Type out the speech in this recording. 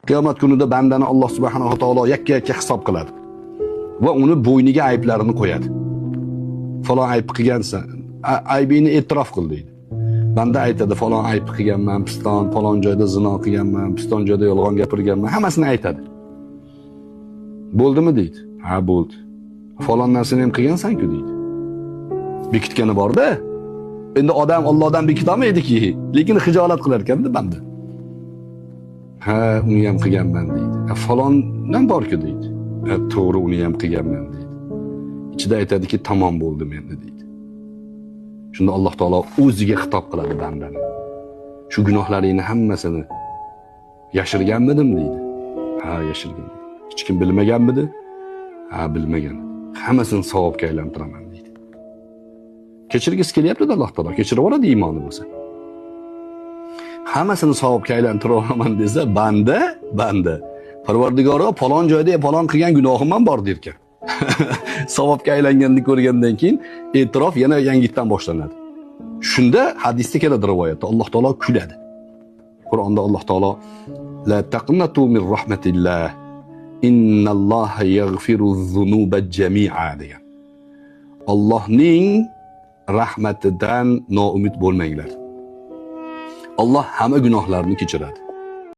Qiyomat kunida bandani Alloh subhanahu va taolo yakka-yakka hisob qiladi. Va uni bo'yniga ayblarini qo'yadi. Falon ayb qilgansan, aybingni e'tirof qil deydi. Banda aytadi, falon ayb qilganman, piston, falon joyda zino qilganman, piston joyda yolg'on gapirganman, hammasini aytadi. Bo'ldimi deydi? Ha, bo'ldi. Falon narsani ham qilgansan-ku deydi. Bekitgani bor-da. Endi odam Allohdan bekitolmaydiki, lekin hijolat qilar ekan-da banda. Ha, uni ham qilganman deydi. Falondan bor-ku deydi. To'g'ri, uni ham qilganman deydi. Ichida aytadiki, tamom bo'ldim endi deydi. Shunda Alloh taolo o'ziga xitob qiladi bandani. Shu gunohlaringni hammasini yashirganmidim deydi. Ha, yashirgan. Hech kim bilmaganmidi? Ha, bilmagan. Hammasini savobga aylantiraman deydi. Kechirgisi kelyapti-da Alloh taolo, kechirib yuboradi iymoni bo'lsa. Hammasini savobga aylantiraman desa, banda Parvardigoro falon joyda falon qilgan gunohim ham bor derkan. Savobga aylanganini ko'rgandan keyin e'tirof yana yangitdan boshlanadi. Shunda hadisda keladi rivoyatda Alloh taolo kuladi. Qur'onda Alloh taolo la taqnatu min rahmatillah innalloha yaghfiru zunuba jami'a degan. Allohning rahmatidan noumid bo'lmanglar. Alloh hamma gunohlarni kechiradi.